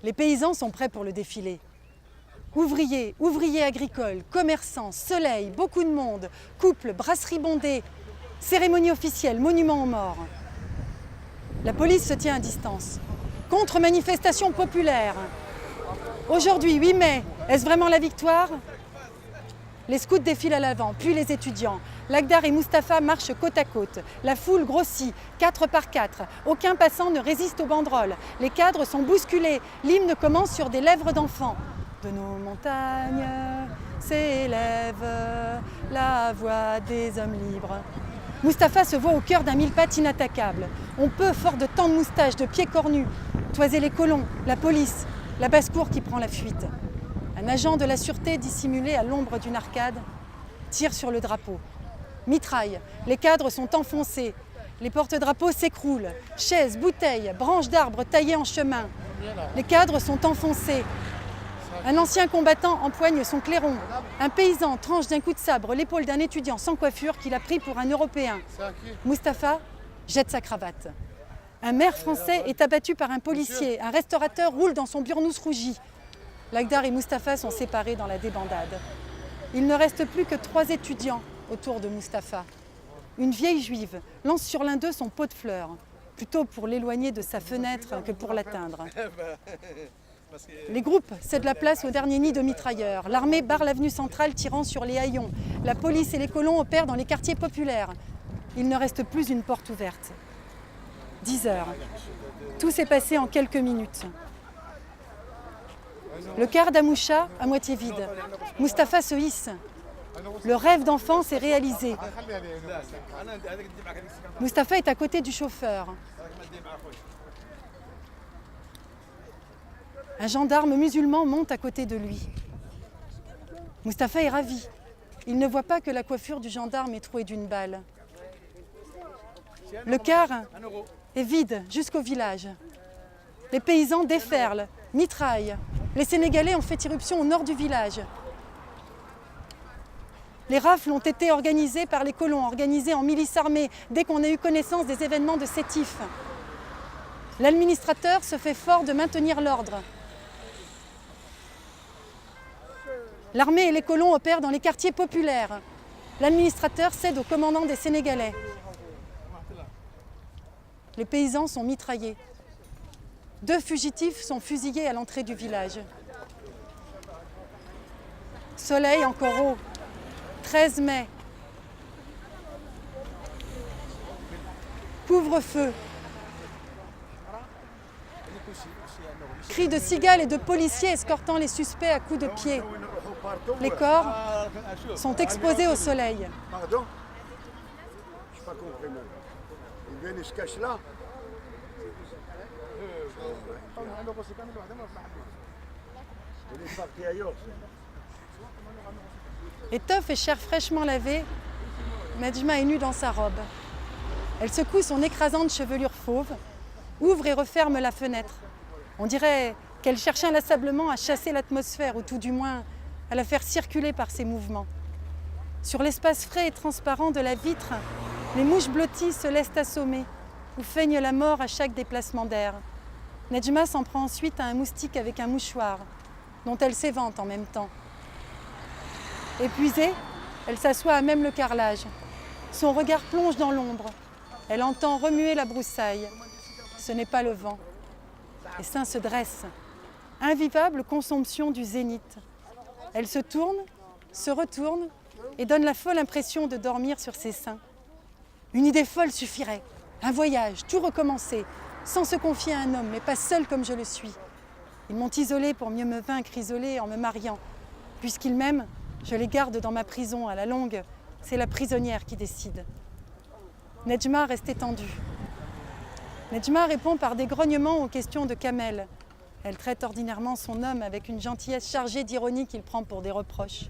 Les paysans sont prêts pour le défilé. Ouvriers, ouvriers agricoles, commerçants, soleil, beaucoup de monde, couples, brasseries bondées, cérémonie officielle, monument aux morts. La police se tient à distance. Contre-manifestation populaire. Aujourd'hui, 8 mai, est-ce vraiment la victoire? Les scouts défilent à l'avant, puis les étudiants. Lagdar et Mustapha marchent côte à côte. La foule grossit, 4 par 4. Aucun passant ne résiste aux banderoles. Les cadres sont bousculés. L'hymne commence sur des lèvres d'enfants. De nos montagnes s'élève la voix des hommes libres. Mustapha se voit au cœur d'un mille-pattes inattaquable. On peut, fort de tant de moustaches, de pieds cornus, toiser les colons, la police, la basse-cour qui prend la fuite. Un agent de la sûreté dissimulé à l'ombre d'une arcade tire sur le drapeau. Mitraille, les cadres sont enfoncés, les porte-drapeaux s'écroulent, chaises, bouteilles, branches d'arbres taillées en chemin. Les cadres sont enfoncés. Un ancien combattant empoigne son clairon. Un paysan tranche d'un coup de sabre l'épaule d'un étudiant sans coiffure qu'il a pris pour un Européen. Mustapha jette sa cravate. Un maire français est abattu par un policier. Un restaurateur roule dans son burnous rougi. Lagdar et Mustapha sont séparés dans la débandade. Il ne reste plus que 3 étudiants autour de Mustapha. Une vieille juive lance sur l'un d'eux son pot de fleurs, plutôt pour l'éloigner de sa fenêtre que pour l'atteindre. Les groupes cèdent la place au dernier nid de mitrailleurs. L'armée barre l'avenue centrale tirant sur les haillons. La police et les colons opèrent dans les quartiers populaires. Il ne reste plus une porte ouverte. 10 heures. Tout s'est passé en quelques minutes. Le car d'Amoucha à moitié vide. Mustapha se hisse. Le rêve d'enfance est réalisé. Mustapha est à côté du chauffeur. Un gendarme musulman monte à côté de lui. Mustapha est ravi. Il ne voit pas que la coiffure du gendarme est trouée d'une balle. Le car est vide jusqu'au village. Les paysans déferlent, mitraillent. Les Sénégalais ont fait irruption au nord du village. Les rafles ont été organisées par les colons, organisées en milice armée, dès qu'on a eu connaissance des événements de Sétif. L'administrateur se fait fort de maintenir l'ordre. L'armée et les colons opèrent dans les quartiers populaires. L'administrateur cède au commandant des Sénégalais. Les paysans sont mitraillés. 2 fugitifs sont fusillés à l'entrée du village. Soleil encore haut. 13 mai. Couvre-feu. Cris de cigales et de policiers escortant les suspects à coups de pied. Les corps sont exposés au soleil. Pardon? Je n'ai pas compris même. Ils viennent, ils se cachent là. Il est parti ailleurs. Étoffe et chair fraîchement lavée, Nedjma est nue dans sa robe. Elle secoue son écrasante chevelure fauve, ouvre et referme la fenêtre. On dirait qu'elle cherche inlassablement à chasser l'atmosphère, ou tout du moins à la faire circuler par ses mouvements. Sur l'espace frais et transparent de la vitre, les mouches blotties se laissent assommer, ou feignent la mort à chaque déplacement d'air. Nedjma s'en prend ensuite à un moustique avec un mouchoir, dont elle s'évente en même temps. Épuisée, elle s'assoit à même le carrelage. Son regard plonge dans l'ombre. Elle entend remuer la broussaille. Ce n'est pas le vent. Les seins se dressent. Invivable consomption du zénith. Elle se tourne, se retourne et donne la folle impression de dormir sur ses seins. Une idée folle suffirait. Un voyage, tout recommencer, sans se confier à un homme, mais pas seule comme je le suis. Ils m'ont isolée pour mieux me vaincre, isolée en me mariant. Puisqu'ils m'aiment, je les garde dans ma prison. À la longue, c'est la prisonnière qui décide. Nedjma reste étendue. Nedjma répond par des grognements aux questions de Kamel. Elle traite ordinairement son homme avec une gentillesse chargée d'ironie qu'il prend pour des reproches.